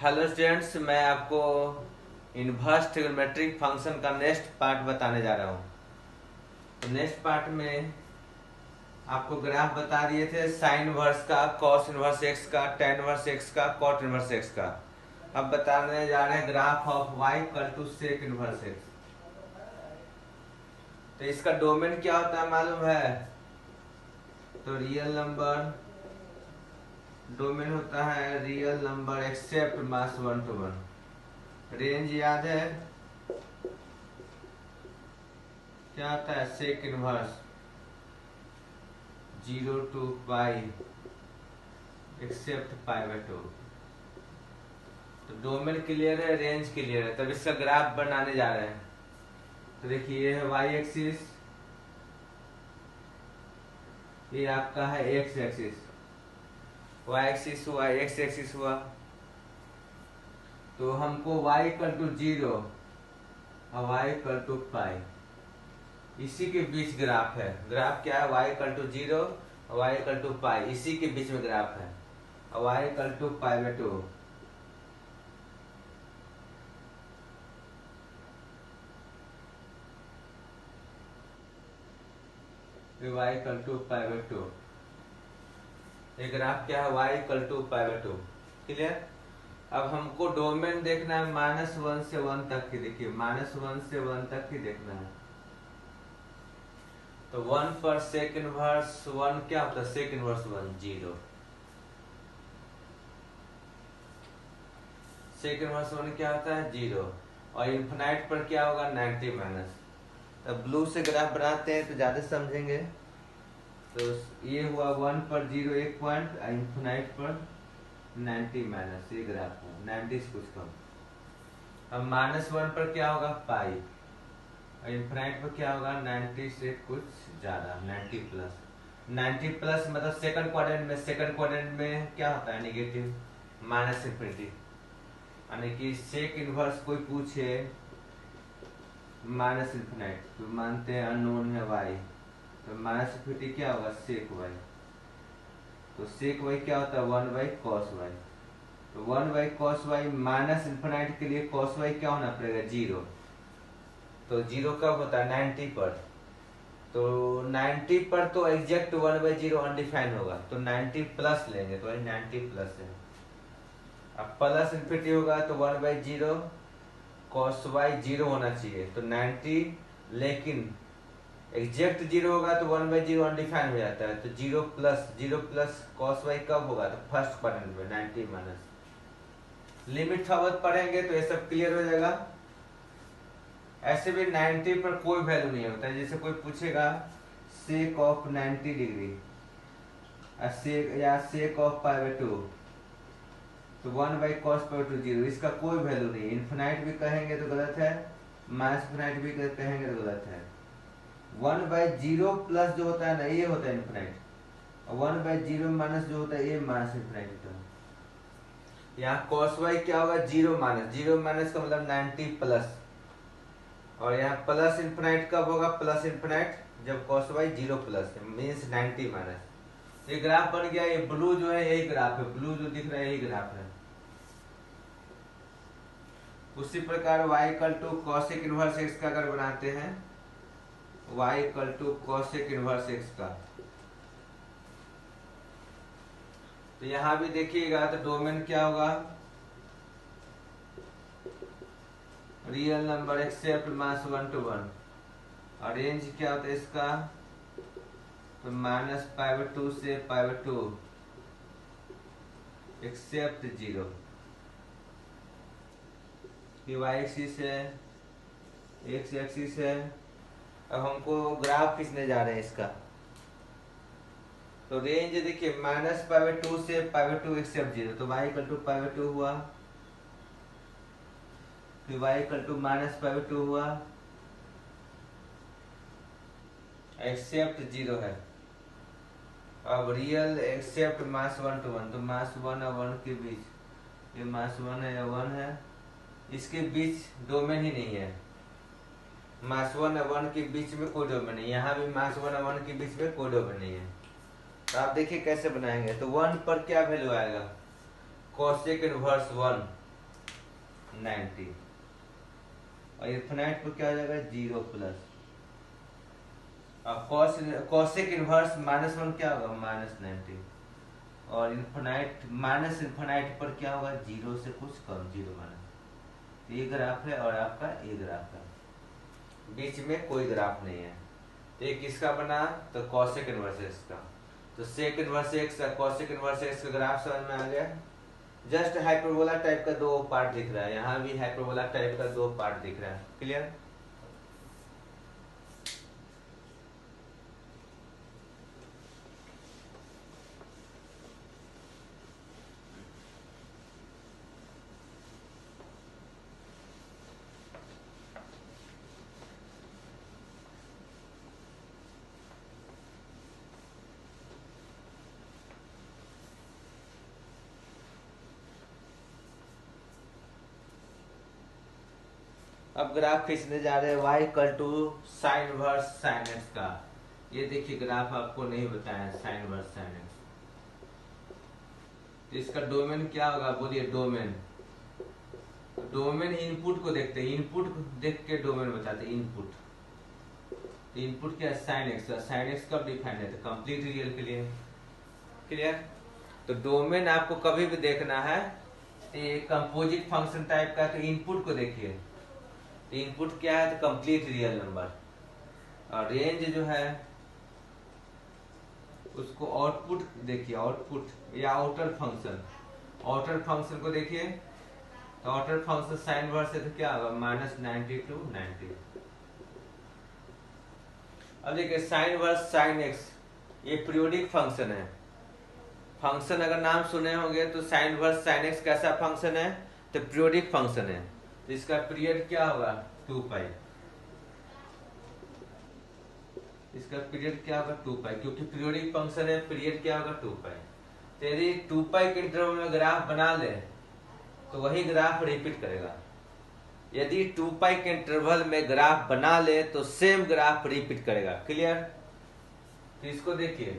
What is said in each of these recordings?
Hello students, मैं आपको inverse trigonometric function का नेक्स्ट पार्ट बताने जा रहा हूँ। तो नेक्स्ट पार्ट में आपको ग्राफ बता दिए थे साइन इनवर्स का, कॉस इनवर्स एक्स का, टेन इनवर्स एक्स का, कॉट इनवर्स एक्स का। अब बताने जा रहे हैं graph of y equal to sec inverse x. तो इसका डोमेन क्या होता है मालूम है? तो रियल नंबर डोमेन होता है real number except minus 1 to 1। Range याद है क्या आता है? Sec inverse 0 to pi except pi. तो डोमेन क्लियर है, रेंज क्लियर है, तब इसका ग्राफ बनाने जा रहे हैं। तो देखिए ये है वाई एक्सिस, ये आपका है एक्स एक्सिस। वाई एक्सिस हुआ, एक्स एक्सिस हुआ। तो हमको वाई इक्वल टू 0 और वाई इक्वल टू पाई, इसी के बीच ग्राफ है। ग्राफ क्या है? वाई इक्वल टू 0 और वाई इक्वल टू पाई, इसी के बीच में ग्राफ है। और Y equal to pi. Y equal to pi. ये ग्राफ क्या है? Y equal to pi. Clear? अब हमको डोमेन देखना है -1 से 1 तक की। देखिए -1 से 1 तक ही देखना है। तो 1 पर सेक इनवर्स 1 क्या होता है? Sec inverse 1 0। सेक इनवर्स 1 क्या होता है? 0। और इन्फिनाइट पर क्या होगा? 90 माइनस। अब ब्लू से ग्राफ बनाते हैं तो ज्यादा समझेंगे। तो ये हुआ 1 पर 0 1 पॉइंट, इन्फिनाइट पर 90 माइनस, ये ग्राफ है 90 से कुछ कम। अब -1 पर क्या होगा? पाई। और इन्फिनाइट पर क्या होगा? 90 से कुछ ज्यादा, 90 प्लस। 90 प्लस मतलब सेकंड क्वाड्रेंट में, सेकंड क्वाड्रेंट में क्या होता है? Negative, minus infinity. यानी कि सेक इनवर्स कोई पूछे माइनस इन्फिनाइट, तो मानते हैं अननोन है वाई, तो माइनस इन्फिनिटी क्या होगा? Sec y. तो सेक वाई क्या होता है? 1/cos Y. तो 1/cos वाई माइनस इन्फिनाइट के लिए cos वाई क्या होना पड़ेगा? 0। तो 0 कब होता है? 90 पर। तो 90 पर तो एग्जैक्ट 1/0 अनडिफाइंड होगा, तो 90 प्लस लेंगे, तो 90 प्लस है। अब प्लस इन्फिनिटी होगा तो 1/0 cos वाई 0 होना चाहिए, तो 90। लेकिन एग्जैक्ट 0 होगा तो 1/0 अनडिफाइंड हो जाता है, तो 0 प्लस cos वाई कब होगा? तो फर्स्ट क्वाड्रेंट में 90 माइनस। लिमिट थोड़ा पढ़ेंगे तो ये सब क्लियर हो जाएगा। ऐसे भी 90 पर कोई वैल्यू नहीं होता है। जैसे कोई पूछेगा सेक ऑफ 90 डिग्री या सेक ऑफ पाई/2, तो 1/cos पाई/2 0, इसका कोई वैल्यू नहीं। इन्फिनाइट भी कहेंगे तो गलत है, माइनस इन्फिनाइट भी कहेंगे तो गलत है। 1/0 प्लस जो होता है ना, ये होता है इन्फिनाइट, और 1/0 माइनस जो होता है ये माइनस इन्फिनाइट होता है। यहाँ cos वाई क्या होगा? 0 माइनस का मतलब 90 प्लस। और यहाँ प्लस इन्फिनाइट कब होगा? प्लस इन्फिनाइट जब cos y 0 plus means 90 minus. ये ग्राफ बन गया। ये ब्लू जो है यही ग्राफ है, ब्लू जो दिख रहा है यही ग्राफ है। उसी प्रकार y equal to cosec inverse x का अगर बनाते हैं, y equal to cosec inverse x का, तो यहां भी देखिएगा तो डोमेन क्या होगा? Real number except minus 1 to 1। और रेंज क्या होता है इसका? तो -पाई/2 से पाई/2 एक्सेप्ट 0। ये वाई एक्सिस है, एक्स एक्सिस है। अब हमको ग्राफ खींचने जा रहे हैं इसका। तो रेंज देखिए -पाई/2 से पाई/2 एक्सेप्ट 0, तो वाई इक्वल टू पाई/2 हुआ, फिर वाई इक्वल टू -पाई/2 हुआ, एक्सेप्ट 0 है। अब रियल एक्सेप्ट मास 1 to 1, तो मास 1 और 1 के बीच, ये मास 1 है या 1 है, इसके बीच डोमेन ही नहीं है। मास 1 और 1 के बीच में कोई डोमेन नहीं, यहाँ भी मास 1 और 1 के बीच में कोई डोमेन नहीं है। तो आप देखिए कैसे बनाएंगे। तो 1 पर क्या वैल्यू आएगा? Cosec inverse 1। 90 और इन्फिनाइट पर क्या हो जाएगा 0 प्लस। अब कॉसेक इनवर्स -1 क्या होगा -90 और इन्फिनाइट माइनस इन्फिनाइट पर क्या होगा 0 से कुछ कम 0 माइनस। ये ग्राफ है और आपका ये ग्राफ है, बीच में कोई ग्राफ नहीं है। तो ये किसका बना तो कॉसेक इनवर्स एक्स का। तो सेक इनवर्स एक्स का कॉसेक इनवर्स एक्स का ग्राफ समझ में आ गया। जस्ट हाइपरबोला टाइप का दो पार्ट दिख रहा है, यहाँ भी हाइपरबोला टाइप का दो पार्ट दिख रहा है। क्लियर। अब ग्राफ खींचने जा रहे हैं y equal to sine verse sine x का। ये देखिए ग्राफ आपको नहीं बताया साइन वर्स साइन एक्स। तो इसका डोमेन क्या होगा बोलिए डोमेन। डोमेन इनपुट को देखते हैं, इनपुट देख के डोमेन बताते हैं। इनपुट इनपुट क्या है साइन एक्स। साइन एक्स कब डिफाइन है तो कंप्लीट रियल के लिए। क्लियर। तो डोमेन आपको कभी भी देखना है ये कंपोजिट फंक्शन टाइप का, तो इनपुट को देखिए। इनपुट क्या है तो कंप्लीट रियल नंबर और रेंज जो है उसको आउटपुट देखिए, आउटपुट या आउटर फंक्शन। आउटर फंक्शन को देखिए तो आउटर फंक्शन साइन वर्स है तो क्या होगा -90 to 90। अब देखिए साइन वर्स साइन एक्स ये पीरियोडिक फंक्शन है। फंक्शन अगर नाम सुने होंगे तो साइन वर्स साइन एक्स कैसा फंक्शन है तो पीरियोडिक फंक्शन है। तो इसका पीरियड क्या होगा 2 पाई। इसका पीरियड क्या होगा 2 पाई, क्योंकि पीरियोडिक फंक्शन है। पीरियड क्या होगा 2 पाई। तो यदि 2 पाई के इंटरवल में ग्राफ बना ले तो वही ग्राफ रिपीट करेगा। यदि 2 पाई के इंटरवल में ग्राफ बना ले तो सेम ग्राफ रिपीट करेगा। क्लियर। तो इसको देखिए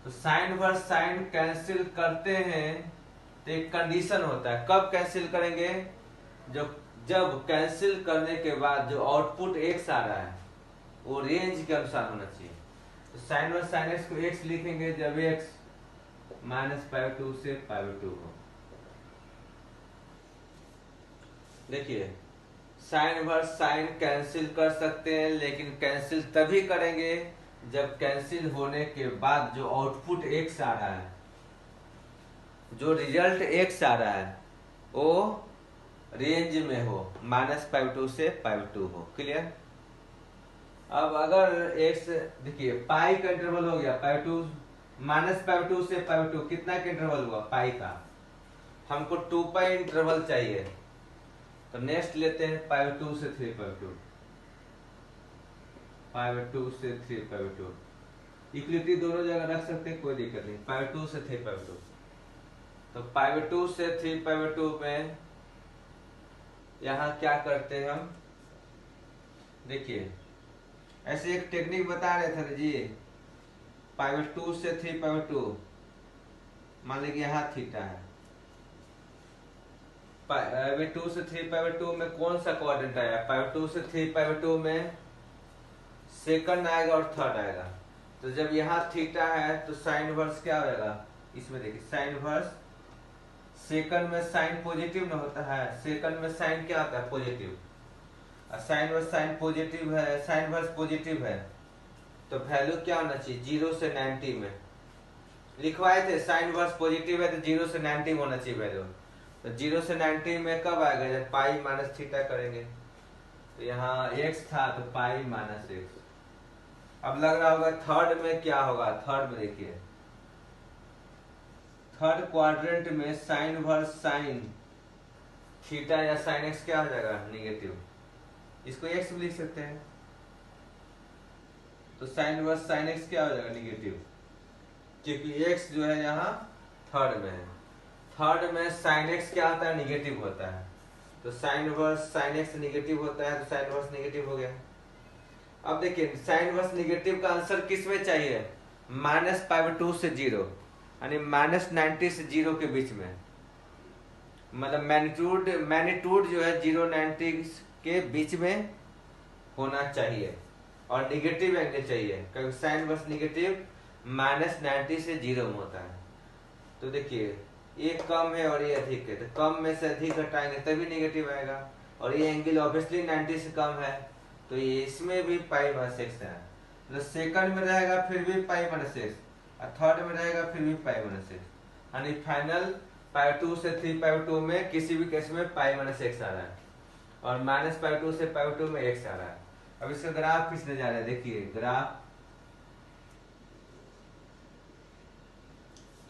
तो साइन वर्स साइन कैंसिल करते हैं तो एक कंडीशन होता है। कब कैंसिल करेंगे जब कैंसिल करने के बाद जो आउटपुट एक्स आ रहा है वो रेंज के अनुसार होना चाहिए। तो साइन वर्स साइन एक्स को एक्स लिखेंगे जब एक्स -π/2 से π/2 हो। देखिए साइन वर्स साइन कैंसिल कर सकते हैं, लेकिन कैंसिल तभी करेंगे जब कैंसिल होने के बाद जो आउटपुट एक्स आ रहा है, जो रिजल्ट एक्स आ रहा है वो रेंज में हो, -π/2 से π/2 हो। क्लियर। अब अगर एक्स देखिए पाई का इंटरवल हो गया π/2 -π/2 से π/2 कितना का इंटरवल हुआ पाई का। हमको 2 पाई इंटरवल चाहिए तो नेक्स्ट लेते हैं π/2 से 3π/2, π/2 से 3π/2। इक्वलिटी दोनों जगह रख सकते हैं, कोई दिक्कत नहीं। π/2 से 3π/2 तो π/2 से 3π/2 में यहाँ क्या करते हैं हम देखिए ऐसे एक टेक्निक बता रहे थे जी। π/2 से 3π/2 मान लीजिए यहाँ थीटा है। π/2 से 3π/2 में कौन सा क्वाड्रेंट आया π/2 से 3π/2 में सेकंड आएगा और थर्ड आएगा। तो जब यहाँ थीटा है तो साइन वर्स क्या होगा इसमें देखिए साइन वर्स सेकंड में साइन पॉजिटिव न होता है। सेकंड में साइन क्या होता है पॉजिटिव, और साइन वर्स साइन पॉजिटिव है, साइन वर्स पॉजिटिव है तो वैल्यू क्या होना चाहिए 0 से 90 में लिखवाए थे। साइन वर्स पॉजिटिव है तो 0 से 90 होना चाहिए वैल्यू। तो 0 से 90 में कब आएगा जब पाई माइनस थीटा करेंगे। तो यहाँ x था तो पाई माइनस एक्स। अब लग रहा होगा थर्ड में क्या होगा। थर्ड में देखिए थर्ड क्वाड्रेंट में साइन वर्स साइन थीटा या साइन एक्स क्या हो जाएगा नेगेटिव। इसको एक्स भी लिख सकते हैं। तो साइन वर्स साइन एक्स क्या हो जाएगा नेगेटिव, क्योंकि एक्स जो है यहाँ थर्ड में है। थर्ड में साइन एक्स क्या होता है नेगेटिव होता है। तो sine verse sine x negative होता है तो साइन वर्स नेगेटिव हो गया। अब देखिए साइन वर्स नेगेटिव का आंसर किस में चाहिए -π/2 से 0 यानी -90 से 0 के बीच में। मतलब मैग्नीट्यूड जो है 0-90 के बीच में होना चाहिए और निगेटिव एंगल चाहिए, क्योंकि साइन वर्स निगेटिव -90 से 0 में होता है। तो देखिए ये कम है और ये अधिक है, तो कम में से अधिक घटाएंगे तभी निगेटिव आएगा, और ये एंगल ऑब्वियसली 90 से कम है, तो ये इसमें भी π-x है। तो सेकंड में रहेगा फिर भी π-x, और थर्ड में रहेगा फिर भी π-x, यानी फाइनल π2 से 3π2 में किसी भी केस में π-x आ रहा है, और -π2 से π2 में x आ रहा है। अब इसका ग्राफ खींचने जा रहा है, देखिए ग्राफ,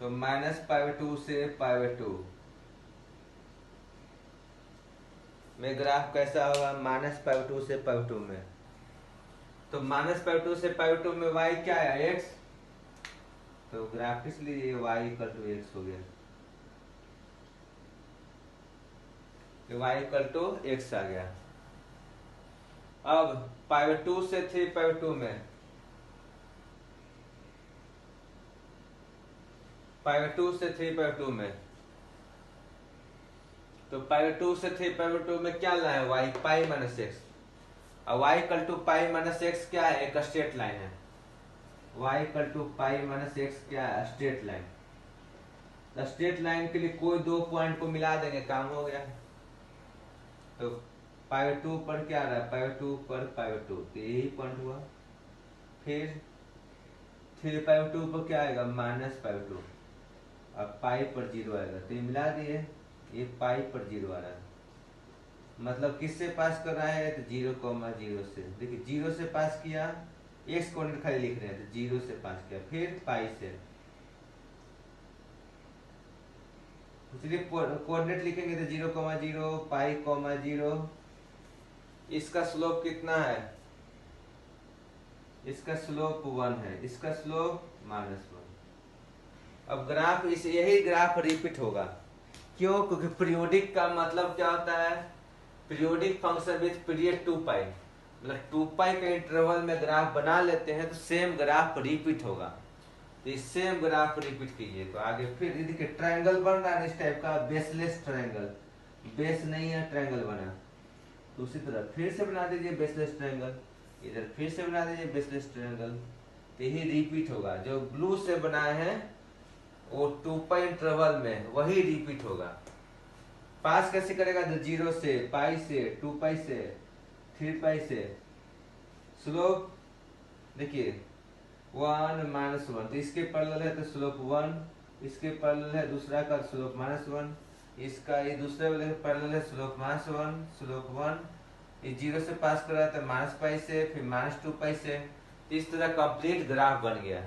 तो -π2 से π2 में ग्राफ कैसा होगा, -π2 से π2 में, तो -π2 से π2 में y क्या है, x, तो ग्राफ किस लिए y इक्वल टू x हो गया, y इक्वल टू x आ गया। अब π2 से 3π2 में, π2 से 3π2 में, तो π2 से 3π2 में क्या लाए y π-x, और y इक्वल टू π-x क्या है, एक स्ट्रेट लाइन है, y इक्वल टू π-x क्या है, स्ट्रेट लाइन। स्ट्रेट लाइन के लिए कोई दो पॉइंट को मिला देंगे, काम हो गया। तो π2 पर क्या आ रहा है, π2 पर π2, तो यही पॉइंट हुआ। फिर 3π2 पर क्या आएगा, -π2, अब पाई पर 0 आएगा, तो ये मिला दिए, ये पाई पर 0 आ रहा है, मतलब किससे पास कर रहा है, तो 0,0 से। देखिए 0 से पास किया, एक्स कोऑर्डिनेट खाली लिख रहे हैं, तो 0 से पास किया, फिर पाई से, इसलिए कोऑर्डिनेट लिखेंगे तो 0,0 पाई,0। इसका स्लोप कितना है, इसका स्लोप 1 है, इसका स्लोप -1। अब ग्राफ यही ग्राफ रिपीट होगा, क्यों, क्योंकि पीरियोडिक का मतलब क्या होता है, पीरियोडिक फंक्शन विथ पीरियड 2π, मतलब 2π के इंटरवल में ग्राफ बना लेते हैं तो सेम ग्राफ रिपीट होगा। तो इस सेम ग्राफ रिपीट कीजिए, तो आगे फिर देखिए ट्रायंगल बन रहा है इस टाइप का, बेसलेस ट्रायंगल, बेस नहीं है ट्रायंगल बना, तो उसी तरह फिर से बना दीजिए बेसलेस ट्रायंगल, इधर फिर से बना दीजिए बेसलेस ट्रायंगल, तो यही रिपीट होगा। जो ब्लू से बनाए हैं वो 2π इंटरवल में वही रिपीट होगा। पास कैसे करेगा, तो 0 से, पाई से, 2π से, 3π से, स्लोप देखिए 1 -1, तो इसके पैरेलल है तो स्लोप 1, इसके पैरेलल है दूसरा का स्लोप -1, इसका ये दूसरे वाले पैरेलल है स्लोप -1, स्लोप 1, ये 0 से पास कर रहा है तो -π से, फिर -2π से, इस तरह कंप्लीट ग्राफ बन गया।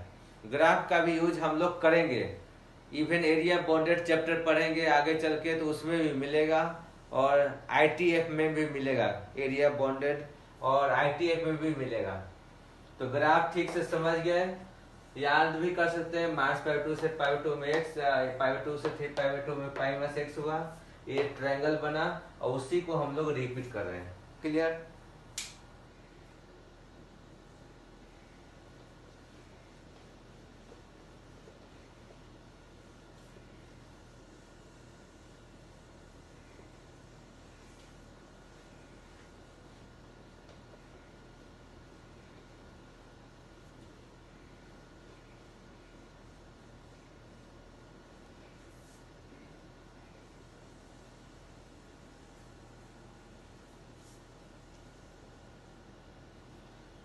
ग्राफ का भी यूज हम लोग करेंगे, इवन एरिया बॉन्डेड चैप्टर पढ़ेंगे आगे चल के, तो उसमें भी मिलेगा, और ITF में भी मिलेगा, एरिया बॉन्डेड और ITF में भी मिलेगा। तो ग्राफ ठीक से समझ गए, याद भी कर सकते हैं, -π2 से π2 में x, π2 से 3π2 में π-x हुआ, ये ट्रायंगल बना, और उसी को हम लोग रिपीट कर रहे हैं। क्लियर।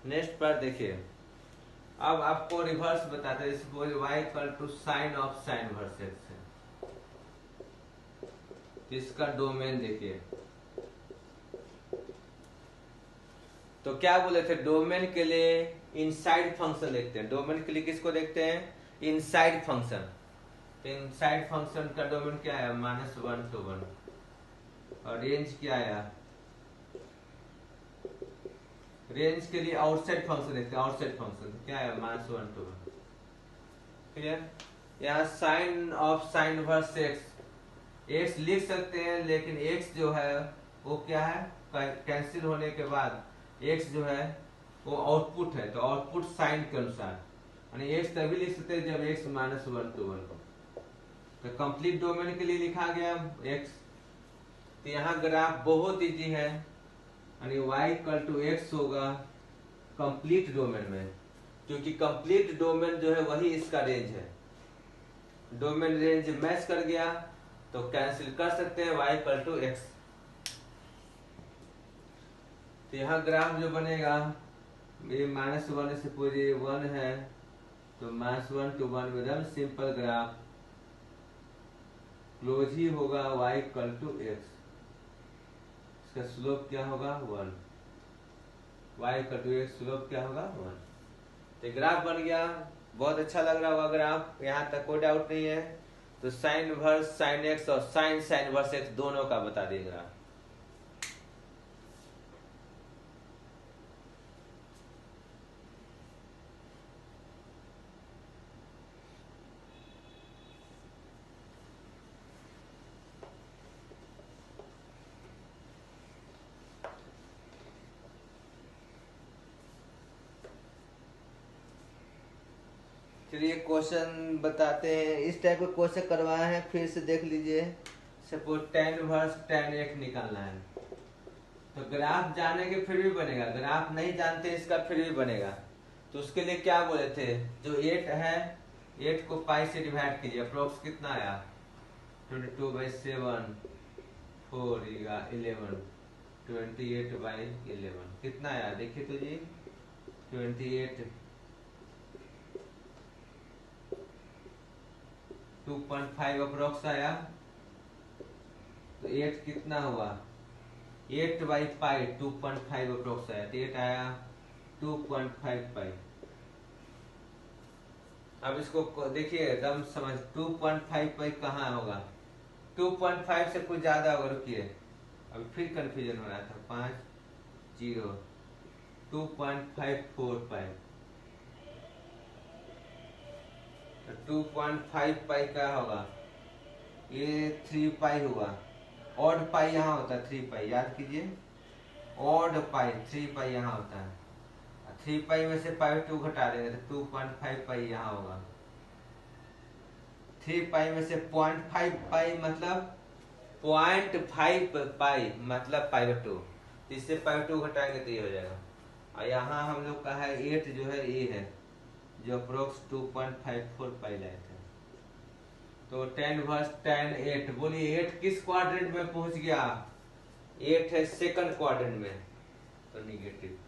नेक्स्ट पर देखिए, अब आपको रिवर्स बताते हैं, suppose y equal to sine of sine verse x है, इसका डोमेन देखिए, तो क्या बोले थे, डोमेन के लिए इनसाइड फंक्शन देखते हैं। डोमेन के लिए किसको देखते हैं, इनसाइड फंक्शन। तो इनसाइड फंक्शन का डोमेन क्या है, -1 to 1, और रेंज क्या आया, रेंज के लिए आउटसाइड फंक्शन देखते हैं, आउटसाइड फंक्शन क्या है, -1 to 1। क्लियर। यहाँ sine of sine verse x लिख सकते हैं, लेकिन x जो है वो क्या है, कैंसिल होने के बाद x जो है वो आउटपुट है, तो आउटपुट साइन के अनुसार, यानी x तभी लिख सकते हैं जब x -1 to 1 हो। तो कंप्लीट डोमेन के लिए लिखा गया x, तो यहाँ ग्राफ बहुत इजी है, यानी y इक्वल टू एक्स होगा कंप्लीट डोमेन में, क्योंकि कंप्लीट डोमेन जो है वही इसका रेंज है। डोमेन रेंज मैच कर गया तो कैंसिल कर सकते हैं y इक्वल टू एक्स। तो यहाँ ग्राफ जो बनेगा ये -1 से पूरी 1 है, तो -1 to 1 एकदम सिंपल ग्राफ क्लोज ही होगा y इक्वल टू एक्स। इसका स्लोप क्या होगा 1, y equal to x slope क्या होगा 1। तो ग्राफ बन गया, बहुत अच्छा लग रहा होगा ग्राफ, यहाँ तक कोई डाउट नहीं है। तो साइन वर्स साइन एक्स और साइन वर्स एक्स दोनों का बता दिए ग्राफ। चलिए क्वेश्चन बताते हैं, इस टाइप का क्वेश्चन करवाए हैं, फिर से देख लीजिए। Suppose tan verse tan x निकालना है, तो ग्राफ जाने के फिर भी बनेगा, ग्राफ नहीं जानते इसका फिर भी बनेगा। तो उसके लिए क्या बोले थे, जो 8 है 8 को पाई से डिवाइड कीजिए, अप्रोक्स कितना आया 22/7 4 11 28/11 कितना आया देखिए तो जी 28 2.5 अप्रोक्स आया। तो 8 कितना हुआ 8/पाई 2.5 अप्रोक्स आया, तो 8 आया 2.5 पाई। अब इसको देखिए एकदम समझ 2.5 पाई कहाँ होगा, 2.5 से कुछ ज्यादा होगा, रुकिए अभी फिर कंफ्यूजन हो रहा था, 5 0 2.54 पाई, 2.5 पाई क्या होगा, ये 3 पाई हुआ, ऑड पाई यहाँ होता है 3 पाई, याद कीजिए ऑड पाई 3 पाई यहाँ होता है, 3 पाई में से पाई 2 घटा देंगे तो 2.5 पाई यहाँ होगा। 3 पाई में से 0.5 पाई मतलब 0.5 पाई मतलब पाई/2, इससे पाई/2 घटाएंगे तो ये हो जाएगा। और यहाँ हम लोग का है 8 जो है ये है जो अप्रोक्स 2.54 पाई लाए थे। तो tan वर्स tan 8, बोलिए 8 किस क्वाड्रेंट में पहुंच गया, 8 है सेकंड क्वाड्रेंट में, तो निगेटिव।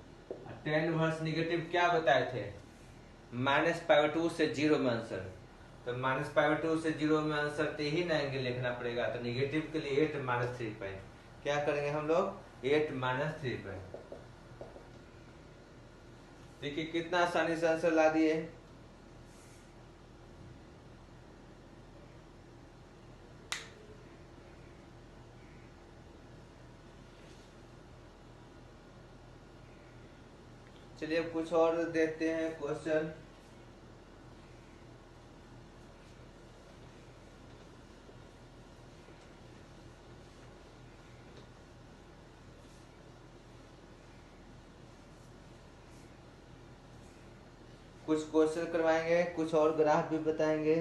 tan वर्स निगेटिव क्या बताए थे, -पाई/2 से 0 में आंसर, तो -पाई/2 से 0 में आंसर तो ही ना एंगल लिखना पड़ेगा, तो निगेटिव के लिए 8 -3 पाई, क्या करेंगे हम लोग 8 -3 पाई। देखिए कितना आसानी से आंसर ला दिए। चलिए कुछ और देखते हैं क्वेश्चन। कुछ क्वेश्चन करवाएंगे, कुछ और ग्राफ भी बताएंगे।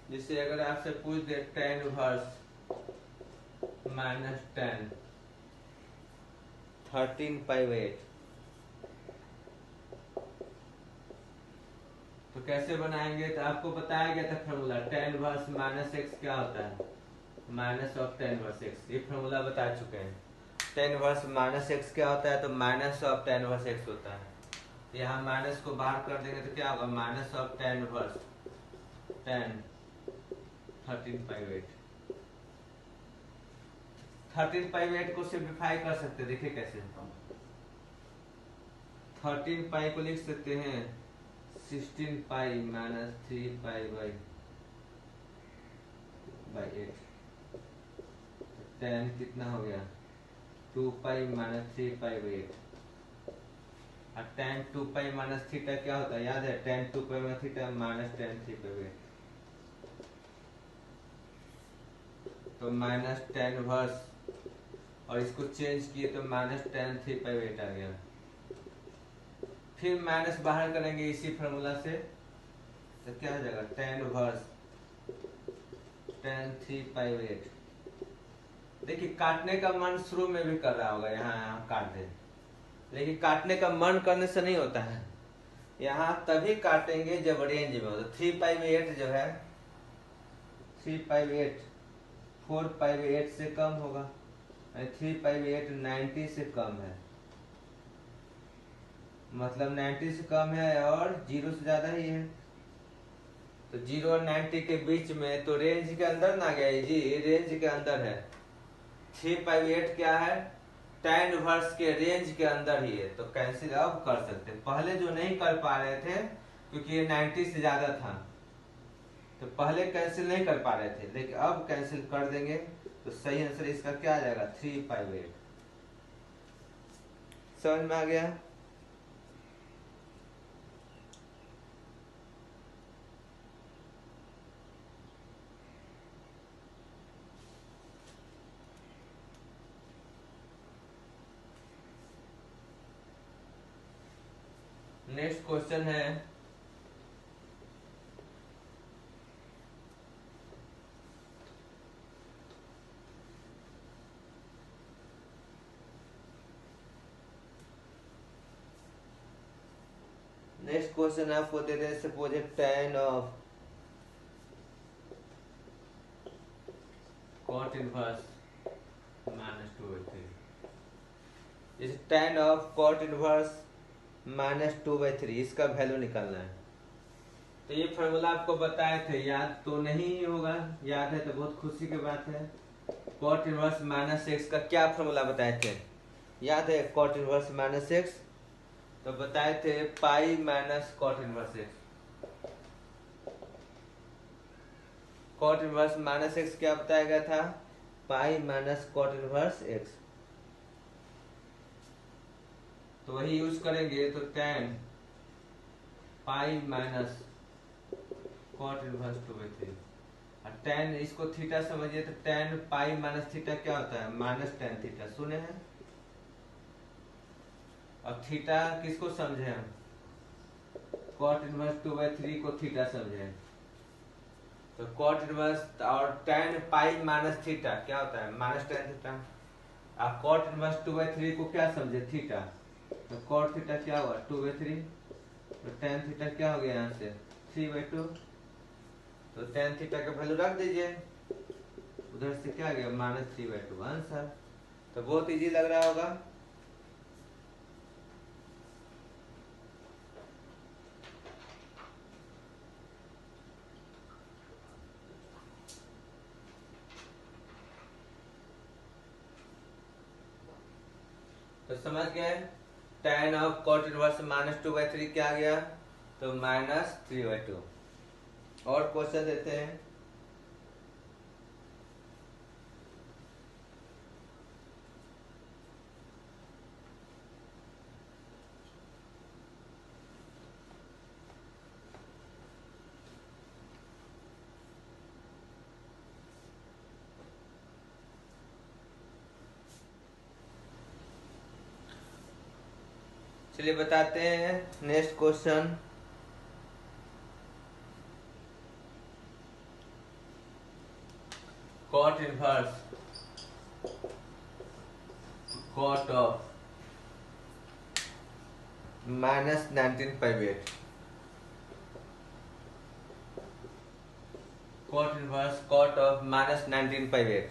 जैसे अगर आपसे पूछ दे tan वर्स -10 13/8, तो कैसे बनाएंगे, तो आपको बताया गया था फॉर्मूला, tan वर्स -x क्या होता है, minus of tan verse x, ये फॉर्मूला बता चुके हैं। tan वर्स -x क्या होता है, तो minus of tan verse x होता है। यहाँ माइनस को बाहर कर देंगे तो क्या होगा, माइनस ऑफ tan वर्स 10 13/8। 13/8 को सिंप्लीफाई कर सकते हैं, देखिए कैसे, 13 पाई को लिख सकते हैं 16 पाई -3 पाई बाई 8, 10 कितना हो गया 2 पाई -3 पाई बाई 8। और tan 2 पाई - थीटा क्या होता है, याद है tan 2 pi - theta -tan 3 pi by 8। तो माइनस टेन इनवर्स, और इसको चेंज किए तो माइनस टेन 3/8 आ गया। फिर माइनस बाहर करेंगे इसी फॉर्मूला से, तो क्या हो जाएगा टेन इनवर्स टेन 3/8। देखिए काटने का मन शुरू में भी कर रहा होगा, यहाँ काट दे, लेकिन काटने का मन करने से नहीं होता है, यहाँ तभी काटेंगे जब रेंज में हो। तो 3/8 जो है 3/8 4/8 से कम होगा, 3/8 90 से कम है, मतलब 90 से कम है और 0 से ज्यादा ही है। तो 0 और 90 के बीच में, तो रेंज के अंदर ना गया जी, रेंज के अंदर है। 3/8 क्या है, tan इनवर्स के रेंज के अंदर ही है, तो कैंसिल अब कर सकते हैं। पहले जो नहीं कर पा रहे थे क्योंकि ये 90 से ज्यादा था, तो पहले कैंसिल नहीं कर पा रहे थे, लेकिन अब कैंसिल कर देंगे। तो सही आंसर इसका क्या आ जाएगा 3/8। समझ में आ गया? नेक्स्ट क्वेश्चन है आपको दे दे, suppose tan of cot inverse -2/3। जैसे tan ऑफ cot इनवर्स -2/3 इसका वैल्यू निकालना है। तो ये फॉर्मूला आपको बताए थे, याद तो नहीं होगा, याद है तो बहुत खुशी की बात है। cot इनवर्स -x का क्या फॉर्मूला बताए थे, याद है? cot इनवर्स -x तो बताए थे pi minus cot inverse x। cot inverse -x क्या बताया गया था, pi minus cot inverse x। तो वही यूज करेंगे, तो tan pi minus cot inverse 2/3। और tan इसको थीटा समझिए, तो tan पाई माइनस थीटा क्या होता है, माइनस tan थीटा, सुने हैं? और थीटा किसको समझे हम, cot इनवर्स 2/3 को थीटा समझे। तो cot इनवर्स और tan पाई माइनस थीटा क्या होता है, माइनस tan थीटा। आप cot इनवर्स 2/3 को क्या समझे, थीटा, तो cot थीटा क्या हुआ 2/3, तो tan थीटा क्या हो गया यहाँ से 3/2। तो tan थीटा का वैल्यू रख दीजिए, उधर से क्या गया -3/2 आंसर। तो बहुत इजी लग रहा होगा। तो समझ गए, tan ऑफ cot इनवर्स -2/3 क्या आ गया, तो -3/2। और क्वेश्चन देते हैं। चलिए बताते हैं next question. cot inverse cot of -19/8। cot inverse cot of -19/8,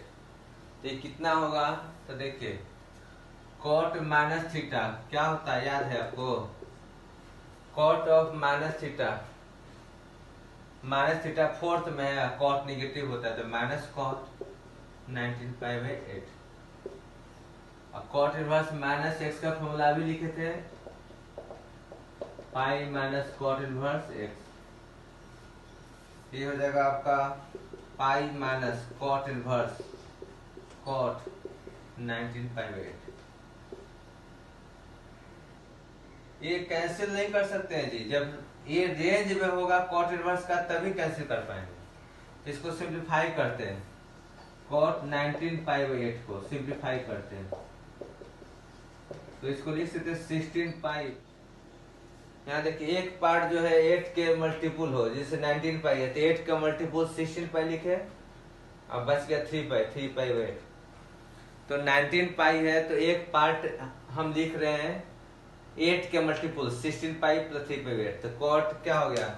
तो ये कितना होगा, तो देखिए cot माइनस थीटा क्या होता है, याद है आपको? cot of minus theta fourth में है, cot निगेटिव होता है, तो माइनस cot 19/8। और cot इनवर्स -x का फॉर्मूला भी लिखे थे, pi minus cot inverse x। ये हो जाएगा आपका pi minus cot inverse cot 19/8। ये कैंसिल नहीं कर सकते हैं जी, जब ये रेंज में होगा cot इनवर्स का तभी कैंसिल कर पाएंगे। इसको सिंप्लीफाई करते हैं, कॉट 19π/8 को सिंप्लीफाई करते हैं तो इसको लिख सकते हैं 16π। यहाँ देखिए एक पार्ट जो है 8 के मल्टीपुल हो, जैसे 19π है तो 8 का मल्टीपुल 16π लिखे, अब बच गया 3π/8। तो 19π है तो एक पार्ट हम लिख रहे हैं 8 के मल्टीपुल 16π + 3π/8, तो कॉट क्या हो गया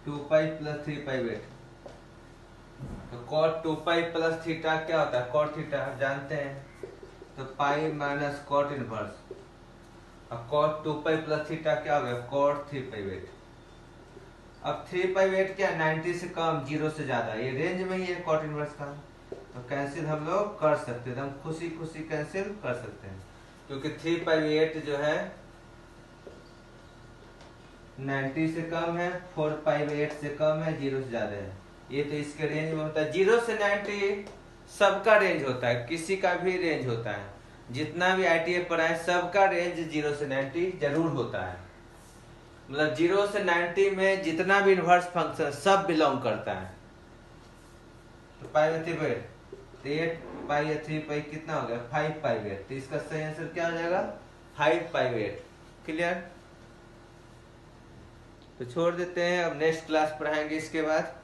2π + 3π/8। तो कॉट 2π + थीटा क्या होता है कॉट थीटा जानते हैं, तो पाई माइनस कॉट इनवर्स। अब कॉट 2π + थीटा क्या हो गया कॉट 3π/8। अब 3π/8 क्या 90 से कम 0 से ज्यादा, ये रेंज में ही है कॉट इनवर्स का, तो कैंसिल हम लोग कर सकते हैं, हम खुशी खुशी कैंसिल कर सकते हैं क्योंकि 3π/8 जो है 90 से कम है, 4π/8 से कम है, 0 से ज्यादा है, ये तो इसके रेंज में होता है। 0 से 90 सबका रेंज होता है, किसी का भी रेंज होता है, जितना भी ITA पढ़ा है सबका रेंज 0 से 90 जरूर होता है, मतलब 0 से 90 में जितना भी इनवर्स फंक्शन सब बिलोंग करता है। तो π/3 तो 8π/3 कितना हो गया 5π/8, तो इसका सही आंसर क्या हो जाएगा 5π/8। क्लियर, तो छोड़ देते हैं, अब नेक्स्ट क्लास पढ़ाएंगे इसके बाद।